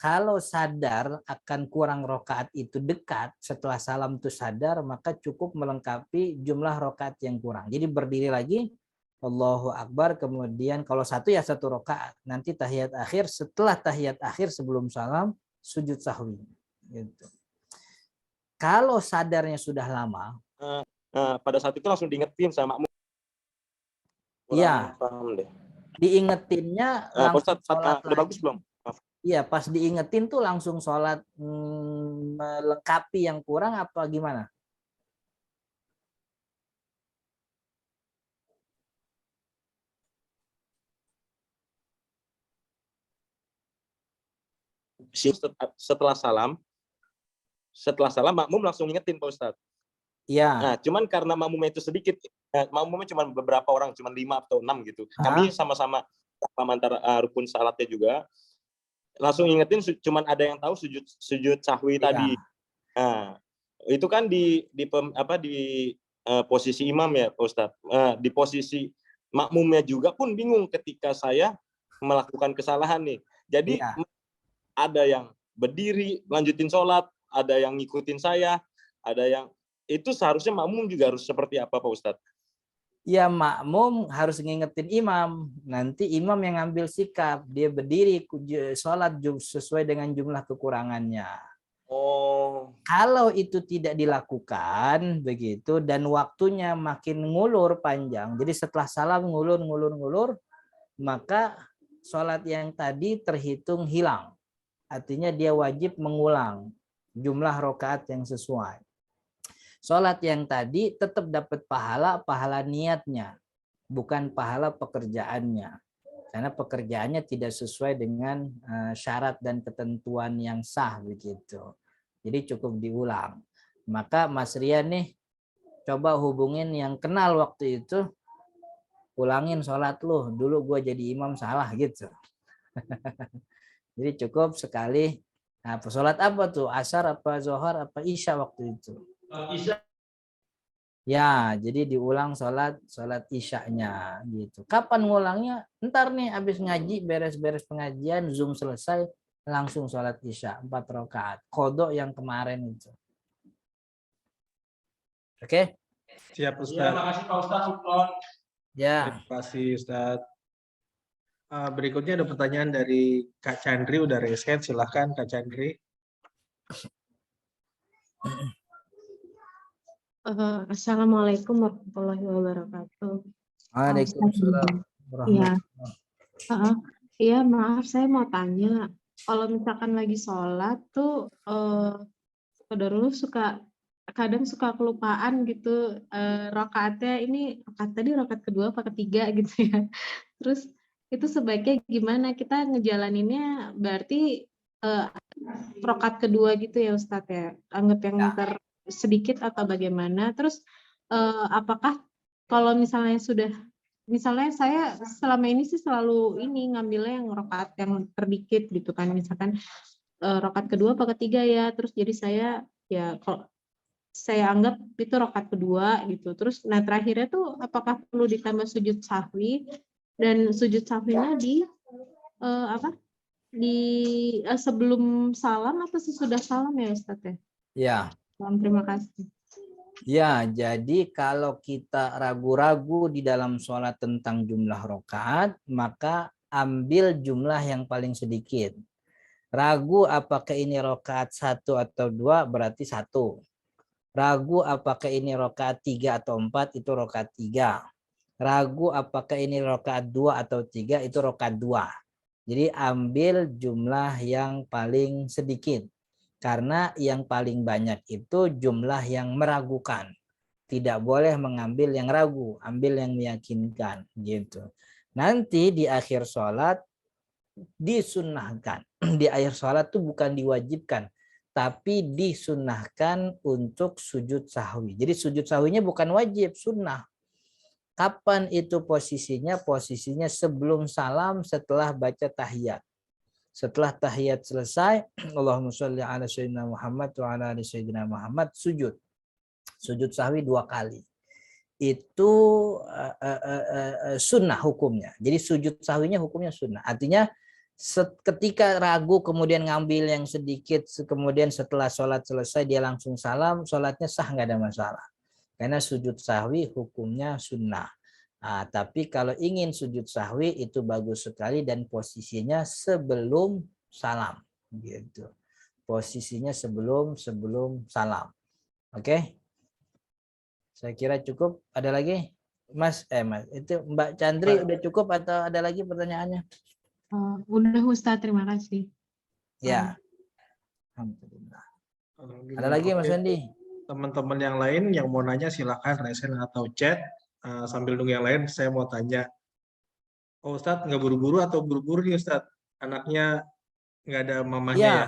kalau sadar akan kurang rakaat itu dekat, setelah salam itu sadar, maka cukup melengkapi jumlah rakaat yang kurang. Jadi berdiri lagi, Allahu Akbar, kemudian kalau satu ya 1 rakaat. Nanti tahiyat akhir, setelah tahiyat akhir sebelum salam sujud sahwi. Gitu. Kalau sadarnya sudah lama, pada saat itu langsung diingetin sama makmum. iya, Paham deh. diingetinnya Pak langsung Ustadz, sholat udah bagus lagi. belum? Iya, pas diingetin tuh langsung sholat melengkapi yang kurang apa gimana? Setelah salam makmum langsung ngingetin Pak Ustadz. Iya. Nah, cuman karena makmumnya itu sedikit, makmumnya cuma beberapa orang, cuma 5 atau 6 gitu. Kami sama-sama antara rukun salatnya juga. Langsung ingetin, cuman ada yang tahu sujud sahwi tadi. Nah, itu kan di posisi imam ya Pak Ustadz. Di posisi makmumnya juga pun bingung ketika saya melakukan kesalahan nih. Jadi ada yang berdiri lanjutin sholat, ada yang ngikutin saya, ada yang itu seharusnya makmum juga harus seperti apa Pak Ustadz? Ya, makmum harus ngingetin imam. Nanti imam yang ngambil sikap, dia berdiri sholat sesuai dengan jumlah kekurangannya. Oh. Kalau itu tidak dilakukan begitu dan waktunya makin ngulur panjang, jadi setelah salam ngulur, maka sholat yang tadi terhitung hilang. Artinya dia wajib mengulang jumlah rakaat yang sesuai. Sholat yang tadi tetap dapat pahala niatnya, bukan pahala pekerjaannya. Karena pekerjaannya tidak sesuai dengan syarat dan ketentuan yang sah begitu. Jadi cukup diulang. Maka Mas Rian nih, coba hubungin yang kenal waktu itu, ulangin sholat lu. Dulu gue jadi imam salah gitu. Jadi cukup sekali. Nah, sholat apa tuh? Asar apa Zohar apa Isya waktu itu? Isya. Ya, jadi diulang sholat Isyanya gitu. Kapan ngulangnya? Ntar nih habis ngaji, beres-beres pengajian, Zoom selesai, langsung sholat Isya 4 rakaat. Qodho yang kemarin itu. Oke? Siap Ustaz. Terima kasih Pak Ustaz. Ya. Terima kasih Ustaz. Berikutnya ada pertanyaan dari Kak Chandri, udah raise hand, silahkan Kak Chandri. Assalamualaikum warahmatullahi wabarakatuh. Waalaikumsalam. Iya, maaf saya mau tanya. Kalau misalkan lagi sholat tuh, dulu kadang suka kelupaan gitu, rakaatnya ini rakaat kedua apa ketiga gitu ya. Terus itu sebaiknya gimana kita ngejalaninnya? Berarti rakaat kedua gitu ya Ustadz ya? Anggap yang sedikit atau bagaimana? Terus apakah kalau misalnya saya selama ini sih selalu ngambilnya yang rakaat yang terdikit gitu kan, misalkan rakaat kedua apa ketiga ya, terus jadi saya ya kalau saya anggap itu rakaat kedua gitu. Terus nah terakhirnya tuh apakah perlu ditambah sujud sahwi, dan sujud sahwinya di sebelum salam atau sesudah salam ya Ustadz ya? Ya. Terima kasih. Ya, jadi kalau kita ragu-ragu di dalam sholat tentang jumlah rakaat, maka ambil jumlah yang paling sedikit. Ragu apakah ini rakaat 1 atau 2, berarti 1. Ragu apakah ini rakaat 3 atau 4, itu rakaat 3. Ragu apakah ini rakaat 2 atau 3, itu rakaat 2. Jadi ambil jumlah yang paling sedikit. Karena yang paling banyak itu jumlah yang meragukan. Tidak boleh mengambil yang ragu, ambil yang meyakinkan gitu. Nanti di akhir sholat disunnahkan. Di akhir sholat itu bukan diwajibkan, tapi disunnahkan untuk sujud sahwi. Jadi sujud sahwinya bukan wajib, sunnah. Kapan itu posisinya? Posisinya sebelum salam, setelah baca tahiyat. Setelah tahiyat selesai, Allahumma sholli ala sayyidina Muhammad wa ala ali sayyidina Muhammad, sujud. Sujud sahwi 2 kali. Itu sunnah hukumnya. Jadi sujud sahwinya hukumnya sunnah. Artinya ketika ragu kemudian ngambil yang sedikit, kemudian setelah sholat selesai dia langsung salam, sholatnya sah, nggak ada masalah. Karena sujud sahwi hukumnya sunnah. Tapi kalau ingin sujud sahwi itu bagus sekali dan posisinya sebelum salam gitu. Posisinya sebelum salam. Oke? Saya kira cukup. Ada lagi? Mas, itu Mbak Chandri udah cukup atau ada lagi pertanyaannya? Udah Ustadz, terima kasih. Ya. Alhamdulillah. Ada Alhamdulillah. lagi Mas Oke. Andi? Teman-teman yang lain yang mau nanya silakan raise hand atau chat. Sambil nunggu yang lain, saya mau tanya. Oh, Ustadz, nggak buru-buru atau buru-buru nih Ustadz? Anaknya nggak ada mamahnya ya? Ya,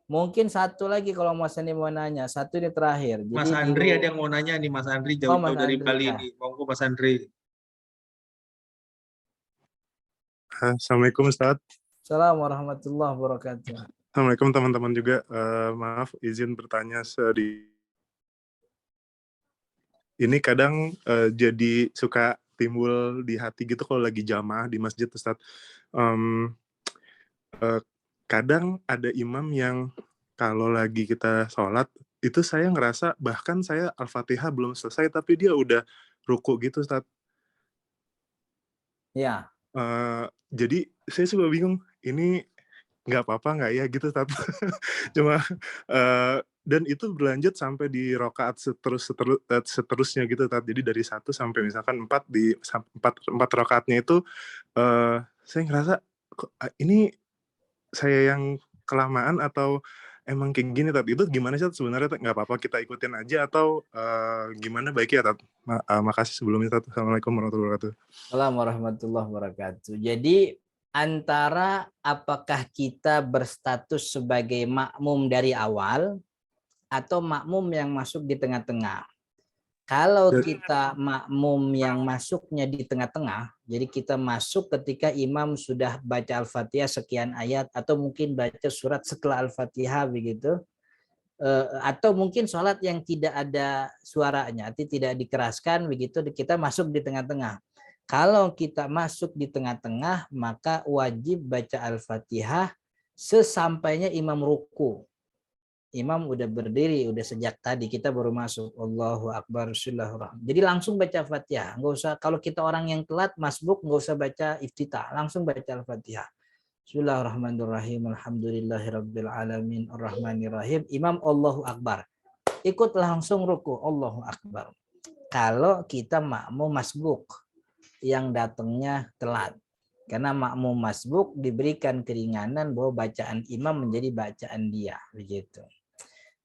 mungkin satu lagi kalau Mas Andi mau nanya. Satu ini terakhir. Mas Jadi Andri ada yang mau nanya nih, Mas Andri jauh-jauh Mas dari Andri Bali ya. nih. Monggo Mas Andri. Assalamualaikum Ustadz. Assalamualaikum warahmatullahi wabarakatuh. Assalamualaikum teman-teman juga. Maaf izin bertanya ini kadang jadi suka timbul di hati gitu kalau lagi jamaah di masjid Ustadz. Kadang ada imam yang kalau lagi kita sholat itu saya ngerasa bahkan saya Al-Fatihah belum selesai tapi dia udah ruku gitu Ustadz. Ya. Jadi saya suka bingung ini nggak apa-apa nggak ya gitu Ustadz. Cuma dan itu berlanjut sampai di rakaat seterusnya gitu Ustadz. Jadi dari 1 sampai misalkan 4 di 4 rakaatnya itu saya ngerasa kok ini saya yang kelamaan atau emang kayak gini Tat? Itu gimana sih Tat? Sebenarnya Tat? Nggak apa-apa kita ikutin aja atau gimana baiknya Tat? Makasih sebelumnya Tat. Assalamualaikum warahmatullahi wabarakatuh. Assalamualaikum warahmatullahi wabarakatuh. Jadi antara apakah kita berstatus sebagai makmum dari awal atau makmum yang masuk di tengah-tengah. Kalau kita makmum yang masuknya di tengah-tengah, jadi kita masuk ketika imam sudah baca Al-Fatihah sekian ayat atau mungkin baca surat setelah Al-Fatihah begitu, atau mungkin sholat yang tidak ada suaranya, artinya tidak dikeraskan begitu, kita masuk di tengah-tengah. Kalau kita masuk di tengah-tengah, maka wajib baca Al-Fatihah sesampainya imam ruku. Imam udah berdiri, udah sejak tadi kita baru masuk. Allahu Akbar, Bismillahirrahmanirrahim. Jadi langsung baca Fatihah. Nggak usah, kalau kita orang yang telat, masbuk, nggak usah baca iftitah. Langsung baca Al-Fatihah. Bismillahirrahmanirrahim. Alhamdulillahirabbil alamin arrahmanirrahim. Imam Allahu Akbar. Ikut langsung ruku. Allahu Akbar. Kalau kita makmum masbuk yang datangnya telat. Karena makmum masbuk diberikan keringanan bahwa bacaan imam menjadi bacaan dia. Begitu.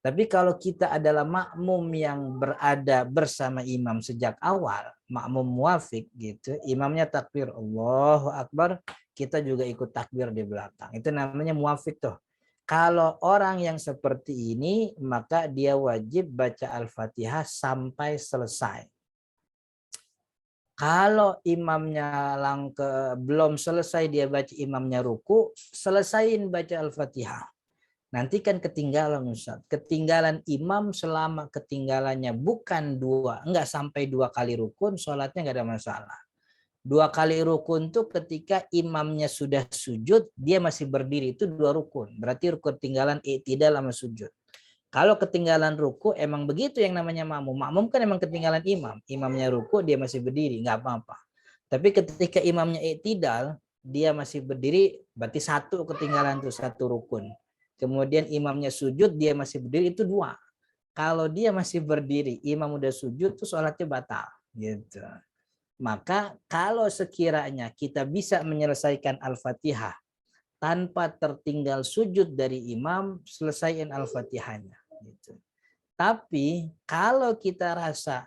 Tapi kalau kita adalah makmum yang berada bersama imam sejak awal, makmum muafik gitu, imamnya takbir Allahu Akbar, kita juga ikut takbir di belakang. Itu namanya muafik tuh. Kalau orang yang seperti ini, maka dia wajib baca Al-Fatihah sampai selesai. Kalau imamnya belum selesai dia baca, imamnya ruku, selesain baca Al-Fatihah. Nanti kan ketinggalan Ustaz. Ketinggalan imam selama ketinggalannya bukan enggak sampai 2 kali rukun, sholatnya enggak ada masalah. 2 kali rukun tuh ketika imamnya sudah sujud, dia masih berdiri, itu 2 rukun. Berarti rukun ketinggalan i'tidal sama sujud. Kalau ketinggalan ruku emang begitu yang namanya makmum. Makmum kan emang ketinggalan imam. Imamnya ruku, dia masih berdiri, enggak apa-apa. Tapi ketika imamnya i'tidal, dia masih berdiri, berarti 1 ketinggalan tuh, 1 rukun. Kemudian imamnya sujud, dia masih berdiri, itu 2. Kalau dia masih berdiri, imam udah sujud, tuh sholatnya batal. Gitu. Maka kalau sekiranya kita bisa menyelesaikan Al-Fatihah tanpa tertinggal sujud dari imam, selesaiin Al-Fatihahnya. Gitu. Tapi kalau kita rasa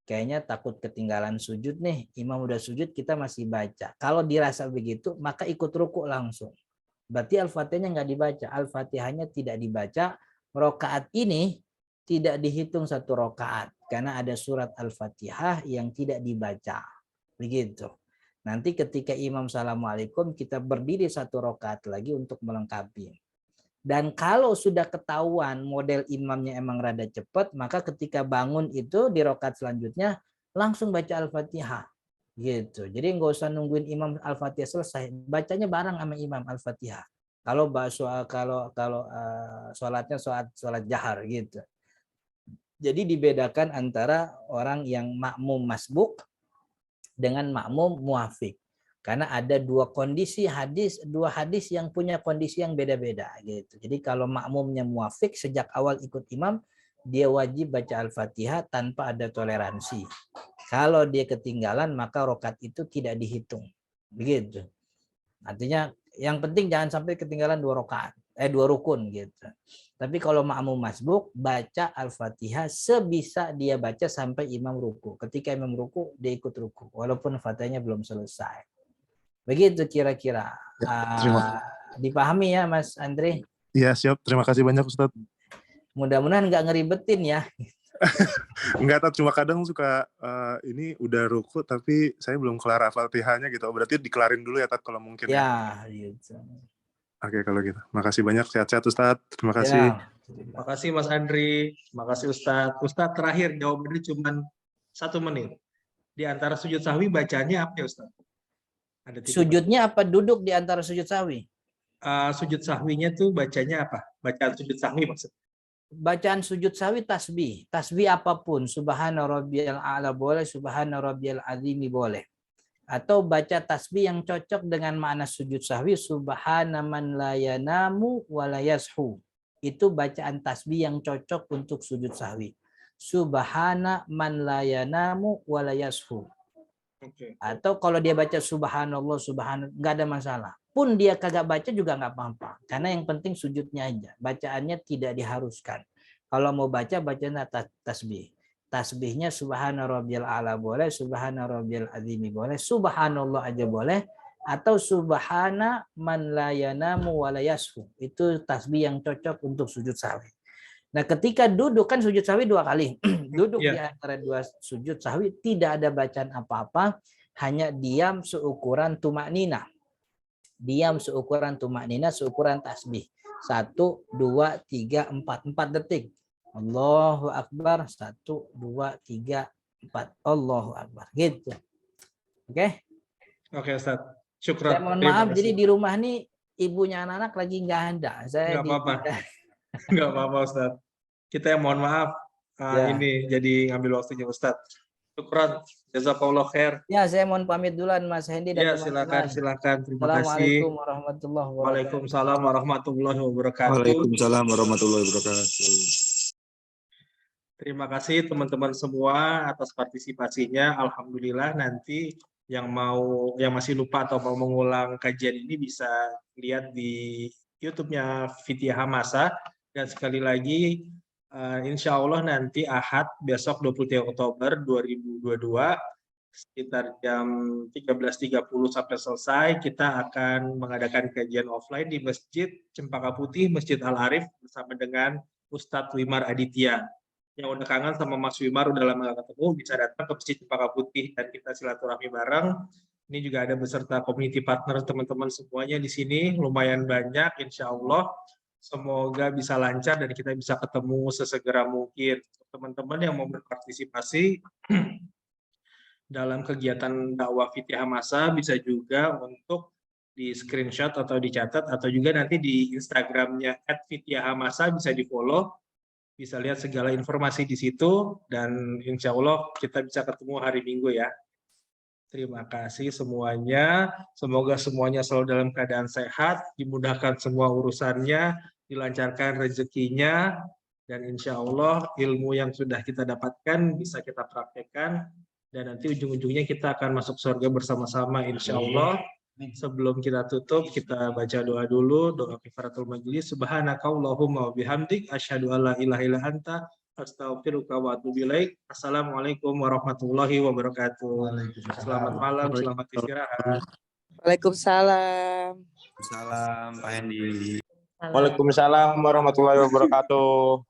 kayaknya takut ketinggalan sujud nih, imam udah sujud, kita masih baca. Kalau dirasa begitu, maka ikut ruku langsung. Berarti Al-Fatihahnya nggak dibaca, Al-Fatihahnya tidak dibaca. Rokaat ini tidak dihitung 1 rokaat karena ada surat Al-Fatihah yang tidak dibaca. Begitu. Nanti ketika imam Assalamualaikum, kita berdiri 1 rokaat lagi untuk melengkapi. Dan kalau sudah ketahuan model imamnya emang rada cepat, maka ketika bangun itu di rokaat selanjutnya langsung baca Al-Fatihah. Gitu. Jadi nggak usah nungguin imam Al-Fatihah selesai, bacanya bareng sama imam Al-Fatihah. Kalau sholatnya sholat jahar gitu. Jadi dibedakan antara orang yang makmum masbuk dengan makmum muafik. Karena ada dua hadis yang punya kondisi yang beda-beda gitu. Jadi kalau makmumnya muafik sejak awal ikut imam, dia wajib baca Al-Fatihah tanpa ada toleransi. Kalau dia ketinggalan maka rokat itu tidak dihitung. Begitu. Artinya yang penting jangan sampai ketinggalan 2 rukun gitu. Tapi kalau makmum masbuk, baca Al-Fatihah sebisa dia baca sampai imam ruku. Ketika imam ruku, dia ikut ruku walaupun Fatihahnya belum selesai. Begitu kira-kira. Dipahami ya Mas Andre? Iya, siap. Terima kasih banyak Ustadz. Mudah-mudahan nggak ngeribetin ya. Enggak, Tat, cuma kadang suka ini udah ruku tapi saya belum kelar Al-Fatihahnya gitu. Berarti dikelarin dulu ya Tat kalau mungkin ya. Ya, gitu. Oke, kalau gitu. Makasih banyak, sehat-sehat Ustadz. Terima kasih. Ya. Terima kasih Mas Andri, terima kasih Ustadz. Ustadz terakhir jawabannya cuma 1 menit. Di antara sujud sahwi bacanya apa ya Ustadz? Ada 3 Sujudnya apa duduk di antara sujud sahwi? sujud sahwinya tuh bacanya apa? Bacaan sujud sahwi maksudnya. Bacaan sujud sahwi tasbih. Tasbih apapun. Subhana rabbiyal a'la boleh, subhana rabbiyal azimi boleh. Atau baca tasbih yang cocok dengan makna sujud sahwi, subhana man la yanamu wa la yashu. Itu bacaan tasbih yang cocok untuk sujud sahwi. Subhana man la yanamu wa la yashu. Oke. Atau kalau dia baca subhanallah, nggak ada masalah. Pun dia kagak baca juga nggak apa-apa. Karena yang penting sujudnya aja. Bacaannya tidak diharuskan. Kalau mau baca, bacanya tasbih. Tasbihnya subhana rabbiyal a'la boleh, subhana rabbiyal azimi boleh, subhanallah aja boleh, atau subhana man la yanamu wa la yasfu. Itu tasbih yang cocok untuk sujud sahwi. Nah, ketika duduk kan sujud sahwi 2 kali. Duduk di antara 2 sujud sahwi tidak ada bacaan apa-apa, hanya diam seukuran tumakninah. Diam seukuran tumakninah, seukuran tasbih. 1, 2, 3, 4. 4 detik. Allahu Akbar. 1, 2, 3, 4. Allahu Akbar. Gitu. Oke? Oke Ustadz. Syukran. Saya mohon Terima maaf, kasih. jadi di rumah nih ibunya anak-anak lagi nggak ada. Saya Nggak apa-apa. Nggak apa-apa Ustadz. Kita yang mohon maaf Ya. ini jadi ngambil waktunya Ustadz. Syukran. Jazakallah khair. Ya, saya mohon pamit duluan Mas Hendy dan Ya, teman-teman. silakan. Terima Assalamualaikum kasih. warahmatullahi wabarakatuh. Waalaikumsalam warahmatullahi wabarakatuh. Waalaikumsalam warahmatullahi wabarakatuh. Terima kasih teman-teman semua atas partisipasinya. Alhamdulillah nanti yang masih lupa atau mau mengulang kajian ini bisa lihat di YouTube-nya Fitiah Hamasa. Dan sekali lagi, insya Allah nanti Ahad besok 23 Oktober 2022 sekitar jam 13.30 sampai selesai kita akan mengadakan kajian offline di Masjid Cempaka Putih, Masjid Al-Arif bersama dengan Ustadz Wimar Aditya. Yang udah kangen sama Mas Wimar, udah lama gak ketemu, bisa datang ke Masjid Cempaka Putih dan kita silaturahmi bareng. Ini juga ada beserta community partner teman-teman semuanya di sini, lumayan banyak, insya Allah. Semoga bisa lancar dan kita bisa ketemu sesegera mungkin. Teman-teman yang mau berpartisipasi dalam kegiatan dakwah Fitiah Hamasa bisa juga untuk di screenshot atau dicatat atau juga nanti di Instagramnya @fitiahhamasa bisa di follow, bisa lihat segala informasi di situ dan insya Allah kita bisa ketemu hari Minggu ya. Terima kasih semuanya, semoga semuanya selalu dalam keadaan sehat, dimudahkan semua urusannya, dilancarkan rezekinya, dan insya Allah ilmu yang sudah kita dapatkan bisa kita praktekkan dan nanti ujung-ujungnya kita akan masuk surga bersama-sama insya Allah. Sebelum kita tutup, kita baca doa dulu, doa kifaratul majlis. Subhanakallahumma wa bihamdik, asyhadu an la ilaha illa anta, astaghfiruka wa atubu ilaik. Assalamualaikum warahmatullahi wabarakatuh. Selamat malam, selamat istirahat. Waalaikumsalam. Salam Pak Hendy. Waalaikumsalam warahmatullahi wabarakatuh.